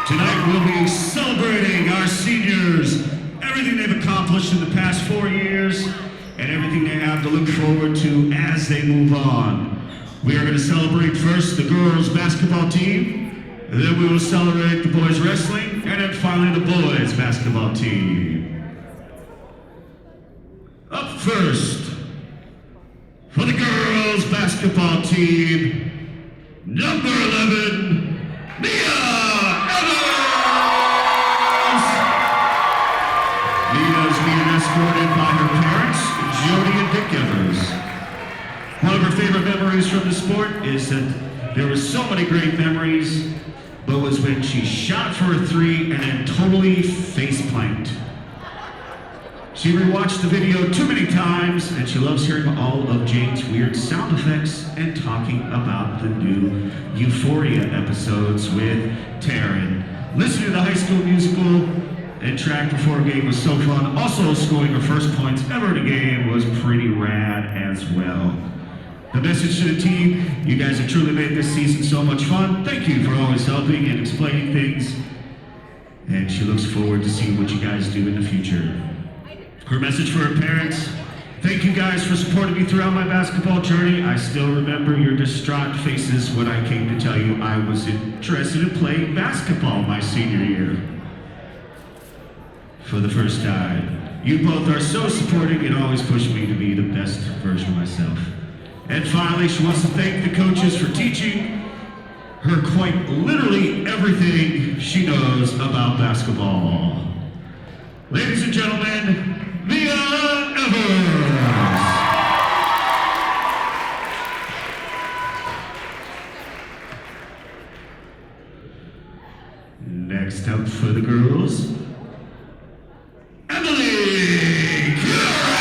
Tonight we'll be celebrating our seniors, everything they've accomplished in the past 4 years, and everything they have to look forward to as they move on. We are going to celebrate first the girls' basketball team, and then we will celebrate the boys' wrestling, and then finally the boys' basketball team. Up first, for the girls' basketball team, number 11, Mia Evans! Mia is being escorted by her parents, Jody and Dick Evers. One of her favorite memories from the sport is that there were so many great memories, but was when she shot for a three and then totally face-planked. She rewatched the video too many times, and she loves hearing all of Jane's weird sound effects and talking about the new Euphoria episodes with Taryn. Listening to the High School Musical and track before a game was so fun. Also, scoring her first points ever in a game was pretty rad as well. The message to the team: you guys have truly made this season so much fun. Thank you for always helping and explaining things. And she looks forward to seeing what you guys do in the future. Her message for her parents: thank you guys for supporting me throughout my basketball journey. I still remember your distraught faces when I came to tell you I was interested in playing basketball my senior year. For the first time, you both are so supporting and always push me to be the best version of myself. And finally, she wants to thank the coaches for teaching her quite literally everything she knows about basketball. Ladies and gentlemen, Mia Evers! Next up for the girls, Emily Curran!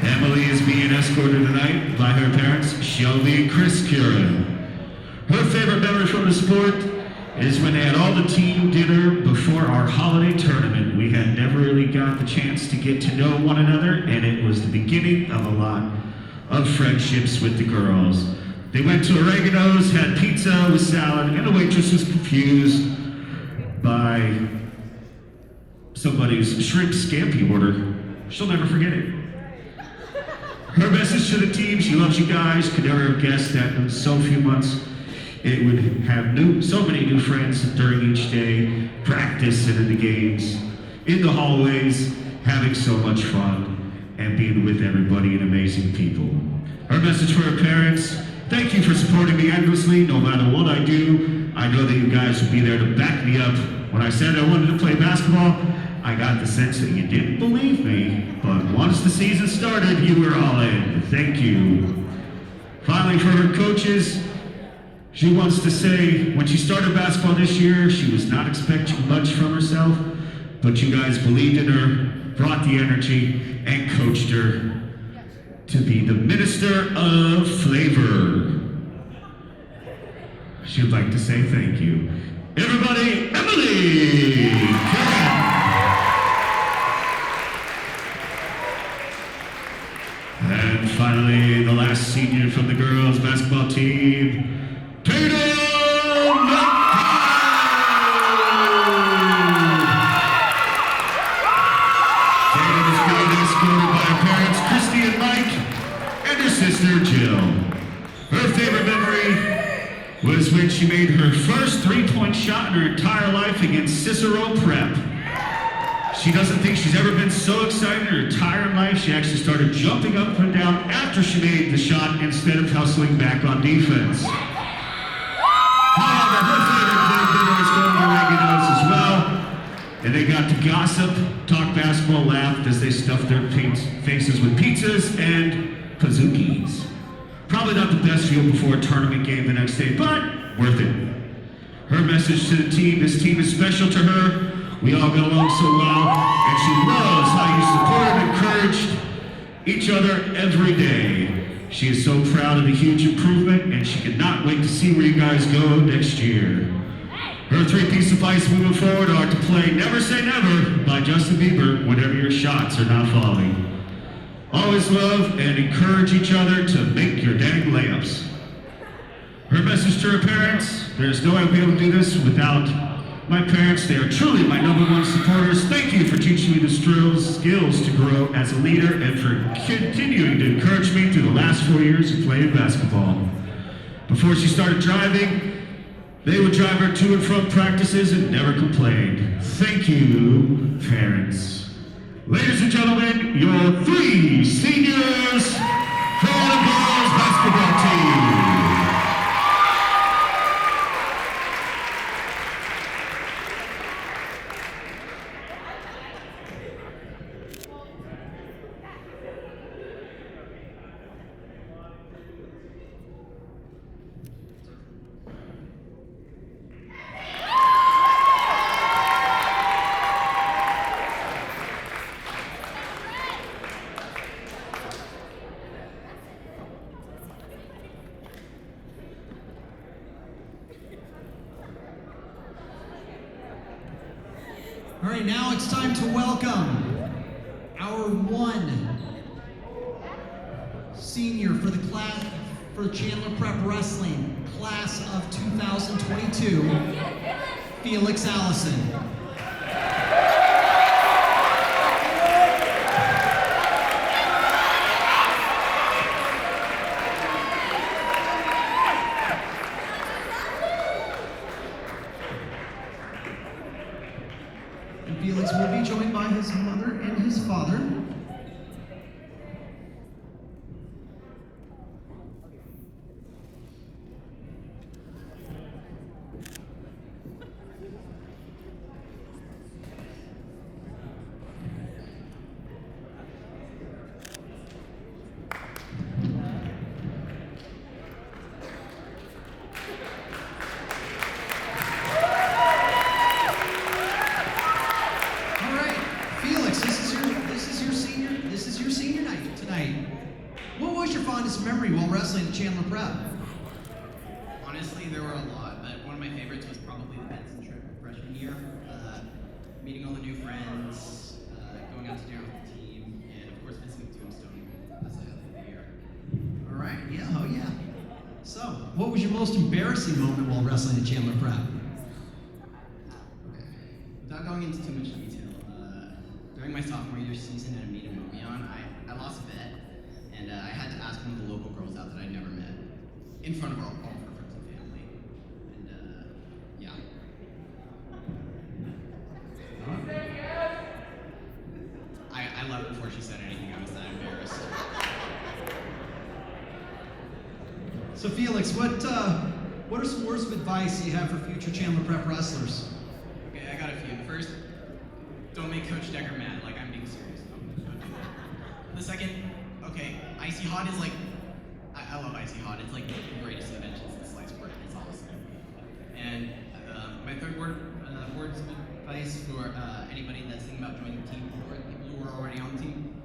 Emily is being escorted tonight by her parents, Shelby and Chris Curran. Her favorite memory from the sport is when they had all the team dinner before our holiday tournament. We had never really got the chance to get to know one another, and it was the beginning of a lot of friendships with the girls. They went to Oregano's, had pizza with salad, and the waitress was confused by somebody's shrimp scampi order. She'll never forget it. Her message to the team: she loves you guys. Could never have guessed that in so few months it would have so many new friends during each day, practice and in the games, in the hallways, having so much fun, and being with everybody and amazing people. Her message for her parents: thank you for supporting me endlessly. No matter what I do, I know that you guys will be there to back me up. When I said I wanted to play basketball, I got the sense that you didn't believe me, but once the season started, you were all in. Thank you. Finally, for her coaches, she wants to say, when she started basketball this year, she was not expecting much from herself, but you guys believed in her, brought the energy, and coached her to be the minister of flavor. She'd like to say thank you. Everybody, Emily Curran! And finally, the last senior from the girls' basketball team, Tatum is being escorted by her parents, Christy and Mike, and her sister, Jill. Her favorite memory was when she made her first three-point shot in her entire life against Cicero Prep. She doesn't think she's ever been so excited in her entire life. She actually started jumping up and down after she made the shot instead of hustling back on defense. However, her favorite thing was going to Oregano's as well, and they got to gossip, talk basketball, laughed as they stuffed their faces with pizzas and pazookies. Probably not the best feel before a tournament game the next day, but worth it. Her message to the team: this team is special to her. We all get along so well, and she loves how you support and encouraged each other every day. She is so proud of the huge improvement, and she cannot wait to see where you guys go next year. Her three pieces of advice moving forward are to play Never Say Never by Justin Bieber whenever your shots are not falling. Always love and encourage each other to make your dang layups. Her message to her parents: there's no way I'll be able to do this without my parents. They are truly my #1 supporters. Thank you for teaching me the skills to grow as a leader and for continuing to encourage me through the last 4 years of playing basketball. Before she started driving, they would drive her to and from practices and never complained. Thank you, parents. Ladies and gentlemen, your 3 seniors for the girls basketball team. All right, now it's time to welcome our 1 senior for the class for Chandler Prep Wrestling, class of 2022, Felix Allison. Felix will be joined by his mother and his father. What was your fondest memory while wrestling at Chandler Prep? Honestly, there were a lot, but one of my favorites was probably the Benson trip freshman year. Meeting all the new friends, going out to dinner with the team, and of course visiting Tombstone as I had the year. All right, yeah, oh yeah. So, what was your most embarrassing moment while wrestling at Chandler Prep? Okay. Without going into too much detail, during my sophomore year season at a meet in Mobion, I lost a bet. And I had to ask one of the local girls out that I'd never met in front of all of her friends and family. And yeah. I left before she said anything. I was that embarrassed. So Felix, what are some words of advice you have for future Chandler Prep wrestlers? Okay, I got a few. The first, don't make Coach Decker mad. Like, I'm being serious. Don't do that. The second, okay, Icy Hot is like, I love Icy Hot. It's like the greatest invention since sliced bread. It's awesome. And my third words of advice for anybody that's thinking about joining the team, or people who are already on the team,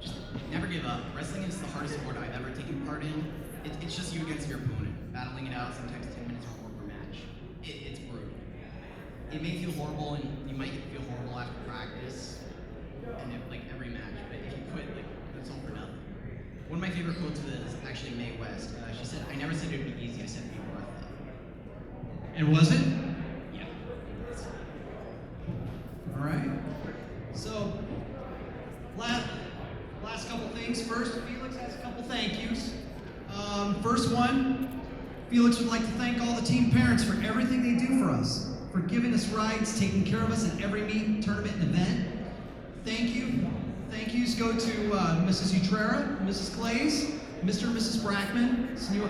just never give up. Wrestling is the hardest sport I've ever taken part in. It's just you against your opponent, battling it out sometimes 10 minutes or more per match. It's brutal. It may feel horrible, and you might feel horrible after practice, and like every match, but if you quit, like, it's all for nothing. One of my favorite quotes is actually Mae West. She said, "I never said it would be easy, I said it'd be worth it." And was it? Yeah. All right. So, last couple things. First, Felix has a couple thank yous. First one, Felix would like to thank all the team parents for everything they do for us, for giving us rides, taking care of us at every meet, tournament, and event. Thank you. Thank yous go to Mrs. Utrera, Mrs. Clays, Mr. and Mrs. Brackman,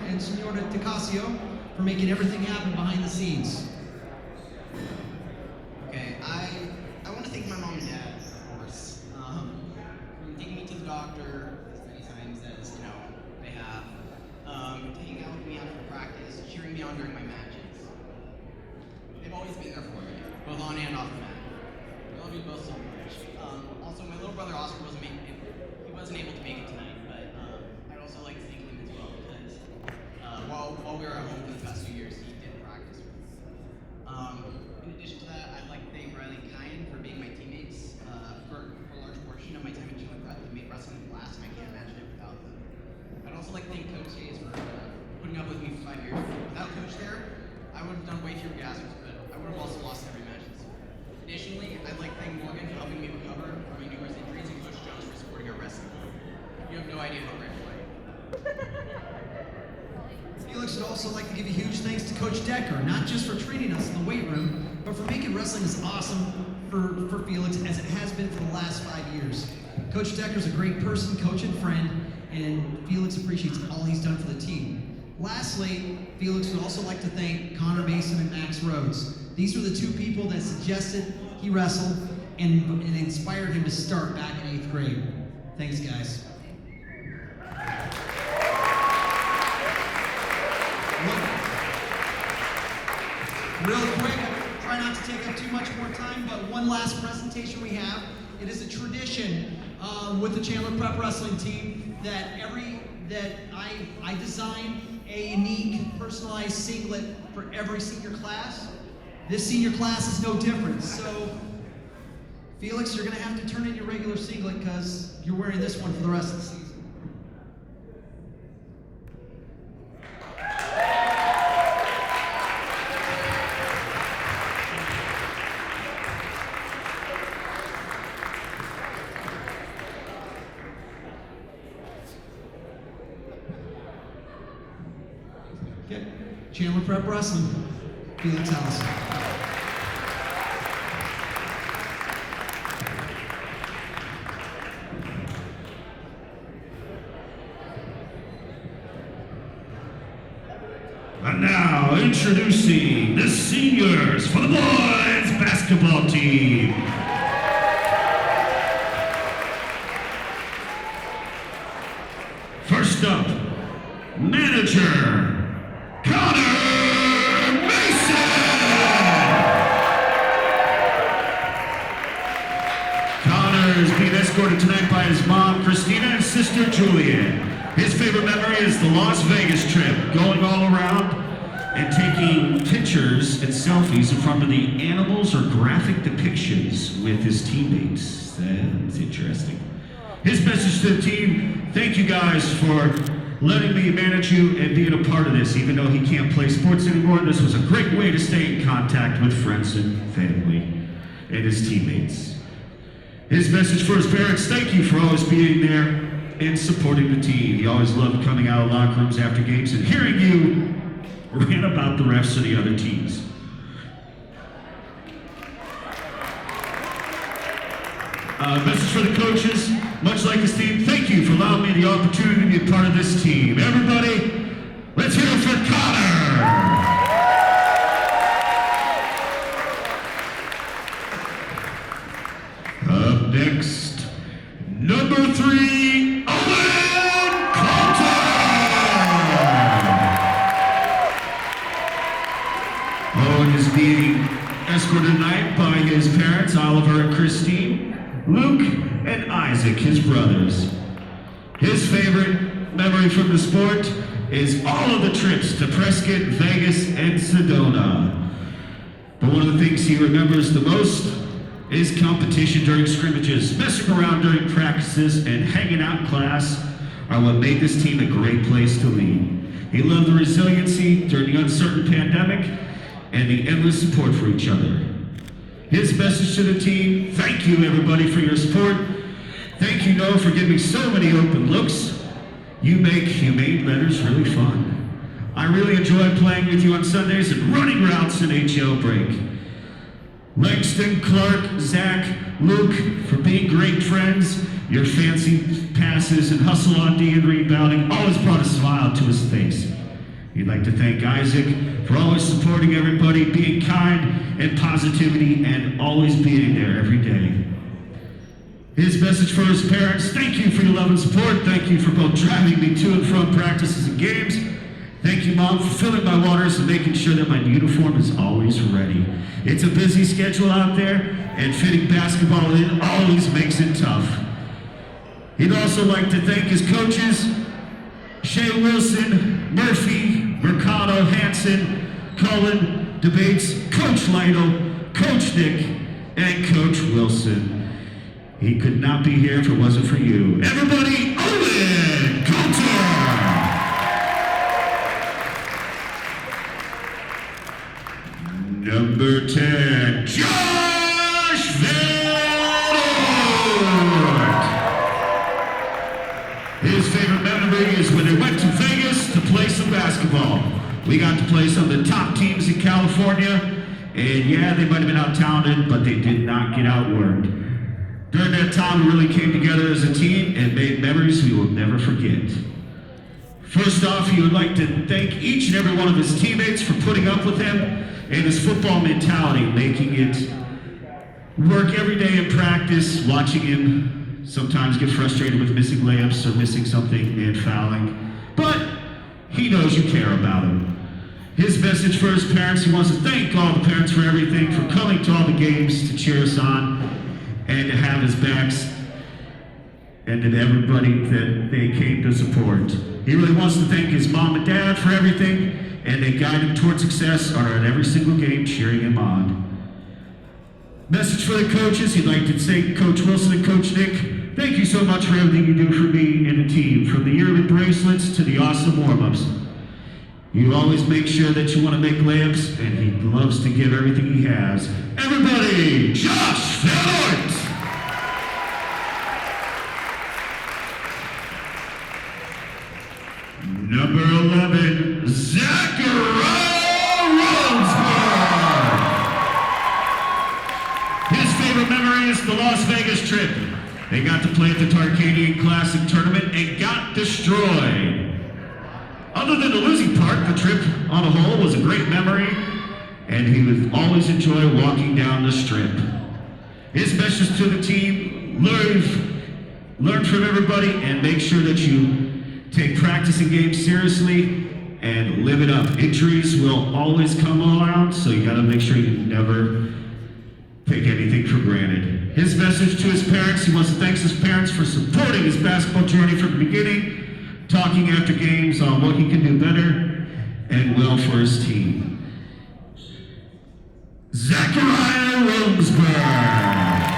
and Senora DeCasio for making everything happen behind the scenes. Okay, I want to thank my mom and dad, of course, from taking me to the doctor as many times as they have, to hang out with me after practice, cheering me on during my matches. They've always been there for me, both on and off the mat. I love you both so much. Also, my little brother Oscar wasn't able to make it tonight, but I'd also like to thank him as well because while we were at home for the past few years, he did practice with us. In addition to that, I'd like to thank Riley and Kyan for being my teammates for a large portion of my time in Chandler Prep. They made wrestling a blast, and I can't imagine it without them. I'd also like to thank Coach Hayes for putting putting up with me for 5 years. Without Coach there, I would have done way fewer gassers, but I would have also lost every match. Additionally, I'd like to thank Morgan for helping me recover from my numerous injuries and Coach Jones for supporting our wrestling. You have no idea how grateful I am. Felix would also like to give a huge thanks to Coach Decker, not just for training us in the weight room, but for making wrestling as awesome for Felix as it has been for the last 5 years. Coach Decker's a great person, coach, and friend, and Felix appreciates all he's done for the team. Lastly, Felix would also like to thank Connor Mason and Max Rhodes. These were the two people that suggested he wrestle and inspired him to start back in 8th grade. Thanks, guys. Real quick, try not to take up too much more time, but one last presentation we have. It is a tradition with the Chandler Prep Wrestling team that I design a unique, personalized singlet for every senior class. This senior class is no different. So, Felix, you're going to have to turn in your regular singlet because you're wearing this one for the rest of the season. Okay. Chandler Prep Wrestling, Felix Allison. And now, introducing the seniors for the boys basketball team. First up, manager, Connor Mason. Connor is being escorted tonight by his mom, Christina, and sister, Julian. His favorite memory is the Las Vegas trip, going all around and taking pictures and selfies in front of the animals or graphic depictions with his teammates. That's interesting. His message to the team: thank you guys for letting me manage you and being a part of this. Even though he can't play sports anymore, this was a great way to stay in contact with friends and family and his teammates. His message for his parents: thank you for always being there and supporting the team. He always loved coming out of locker rooms after games and hearing you rant about the refs of the other teams. Message for the coaches: much like his team, thank you for allowing me the opportunity to be a part of this team. Everybody, let's hear it for Connor! Up next, number 3, Owen Coulter! Owen is being escorted tonight by his parents, Oliver and Christine, Luke and Isaac, his brothers. His favorite memory from the sport is all of the trips to Prescott, Vegas, and Sedona. But one of the things he remembers the most is competition during scrimmages, messing around during practices, and hanging out in class are what made this team a great place to lead. He loved the resiliency during the uncertain pandemic and the endless support for each other. His message to the team: thank you everybody for your support. Thank you, Noah, for giving me so many open looks. You make humane letters really fun. I really enjoy playing with you on Sundays and running routes in HL break. Langston, Clark, Zach, Luke, for being great friends. Your fancy passes and hustle on D and rebounding always brought a smile to his face. We'd like to thank Isaac for always supporting everybody, being kind and positivity, and always being there every day. His message for his parents: thank you for your love and support. Thank you for both driving me to and from practices and games. Thank you, Mom, for filling my waters and making sure that my uniform is always ready. It's a busy schedule out there, and fitting basketball in always makes it tough. He'd also like to thank his coaches: Shea Wilson, Murphy, Mercado, Hanson, Cullen, Debates, Coach Lytle, Coach Nick, and Coach Wilson. He could not be here if it wasn't for you. Everybody, Owen Coulter! His favorite memory is when they went to Vegas to play some basketball. We got to play some of the top teams in California, and yeah, they might have been out-talented, but they did not get outworked. During that time, we really came together as a team and made memories we will never forget. First off, he would like to thank each and every one of his teammates for putting up with him and his football mentality, making it work every day in practice, watching him sometimes get frustrated with missing layups or missing something and fouling. But he knows you care about him. His message for his parents, he wants to thank all the parents for everything, for coming to all the games to cheer us on and to have his backs, and to everybody that they came to support. He really wants to thank his mom and dad for everything, and they guide him toward success, are at every single game cheering him on. Message for the coaches, he'd like to thank Coach Wilson and Coach Nick. Thank you so much for everything you do for me and the team, from the yearly bracelets to the awesome warm-ups. You always make sure that you want to make layups, and he loves to give everything he has. Everybody, Josh Van Ort! Number 11, Zachariah Rosberg. His favorite memory is the Las Vegas trip. They got to play at the Tarkanian Classic tournament and got destroyed. Other than the losing part, the trip on a whole was a great memory, and he would always enjoy walking down the strip. His message to the team, learn from everybody and make sure that you take practice and games seriously and live it up. Injuries will always come around, so you gotta make sure you never take anything for granted. His message to his parents, he wants to thank his parents for supporting his basketball journey from the beginning, talking after games on what he can do better and well for his team. Zachariah Rosberg.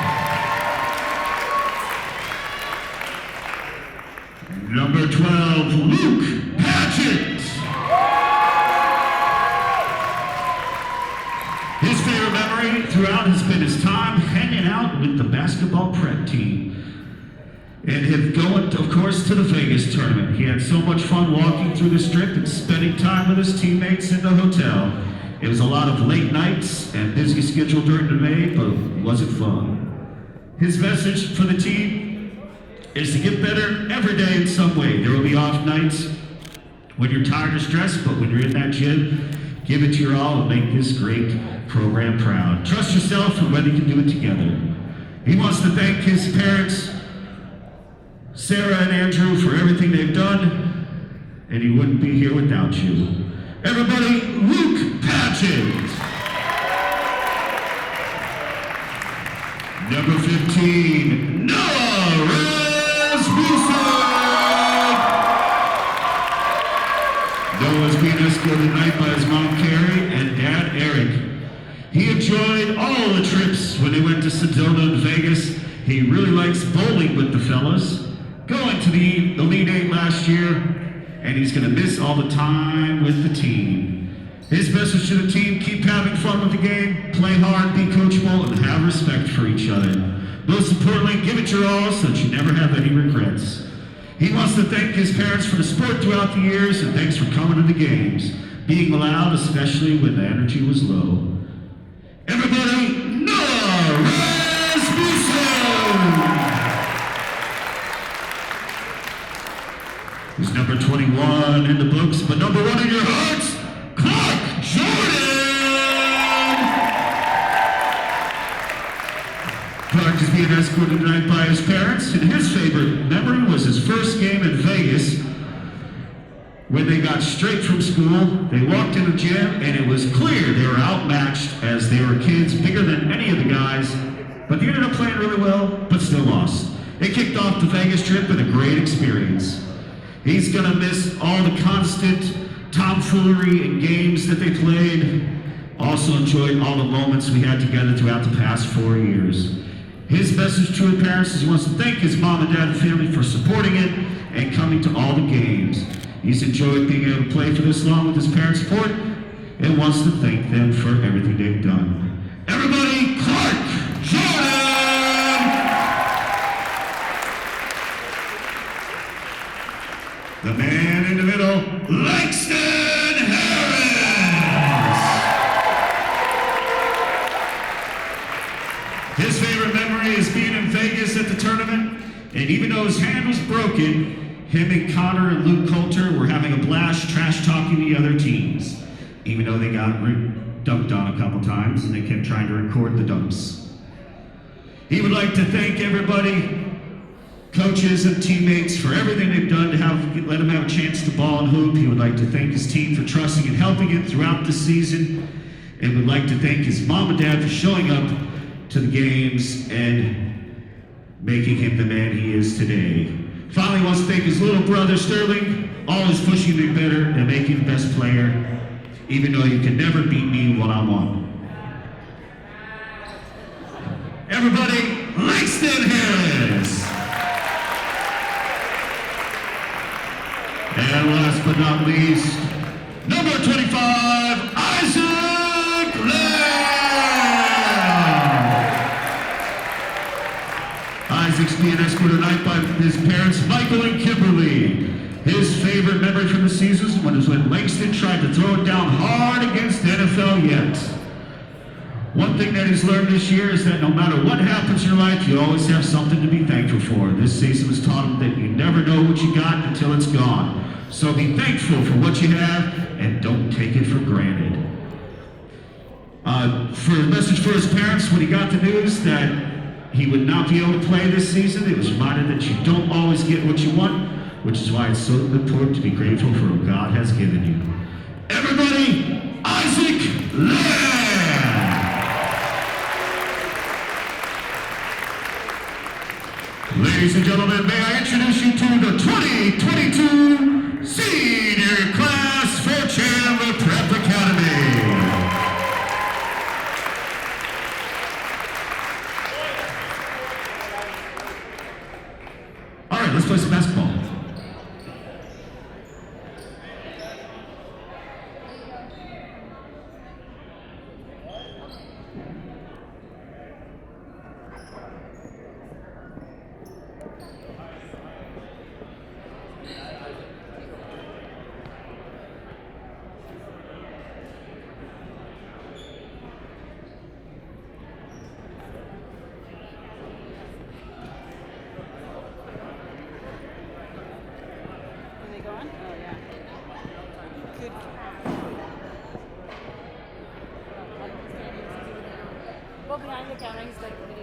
Number 12, Luke Patchett. His favorite memory throughout has been his time hanging out with the basketball prep team. And him going, of course, to the Vegas tournament. He had so much fun walking through the strip and spending time with his teammates in the hotel. It was a lot of late nights and busy schedule during the day, but was it fun? His message for the team is to get better every day in some way. There will be off nights when you're tired or stressed, but when you're in that gym, give it your all and make this great program proud. Trust yourself and whether you can do it together. He wants to thank his parents, Sarah and Andrew, for everything they've done, and he wouldn't be here without you. Everybody, Luke Patchett. Number 15, Noah Rasmussen. Noah's being escorted tonight by his mom, Carrie, and dad, Eric. He enjoyed all the trips when they went to Sedona and Vegas. He really likes bowling with the fellas, going to the Elite Eight last year, and he's going to miss all the time with the team. His message to the team, keep having fun with the game, play hard, be coachable, and have respect for each other. Most importantly, give it your all so that you never have any regrets. He wants to thank his parents for the support throughout the years, and thanks for coming to the games, being loud, especially when the energy was low. Everybody, Noah Rasmussen! He's number 21 in the books, but number 1 in your hearts, Clark Jordan! Clark is being escorted tonight by his parents, and his favorite memory was his first game in Vegas. When they got straight from school, they walked in the gym, and it was clear they were outmatched as they were kids bigger than any of the guys, but they ended up playing really well, but still lost. They kicked off the Vegas trip with a great experience. He's gonna miss all the constant tomfoolery and games that they played. Also enjoyed all the moments we had together throughout the past 4 years. His message to his parents is he wants to thank his mom and dad and family for supporting it and coming to all the games. He's enjoyed being able to play for this long with his parents' support and wants to thank them for everything they've done. Everybody, Clark Jordan! The man in the middle, Langston Harris. His favorite memory is being in Vegas at the tournament, and even though his hand was broken, him and Connor and Luke Coulter were having a blast trash-talking the other teams, even though they got dunked on a couple times and they kept trying to record the dunks. He would like to thank everybody, coaches and teammates, for everything they've done to let him have a chance to ball and hoop. He would like to thank his team for trusting and helping him throughout the season, and would like to thank his mom and dad for showing up to the games and making him the man he is today. Finally, he wants to thank his little brother Sterling, always pushing me better and making the best player, even though you can never beat me one-on-one. Everybody, Langston Harris. And last but not least, number 25, Isaac Lamb. Isaac's being escorted tonight by his parents, Michael and Kimberly. His favorite memory from the season was when Langston tried to throw it down hard against the NFL yet. One thing that he's learned this year is that no matter what happens in your life, you always have something to be thankful for. This season has taught him that you never know what you got until it's gone. So be thankful for what you have and don't take it for granted. For a message for his parents, when he got the news that he would not be able to play this season, it was reminded that you don't always get what you want, which is why it's so important to be grateful for what God has given you. Everybody, Isaac Lamb! Ladies and gentlemen, may I introduce you to the 2022 senior class for Chandler Prep Academy. All right, let's play some basketball. Go behind the camera, he's like video.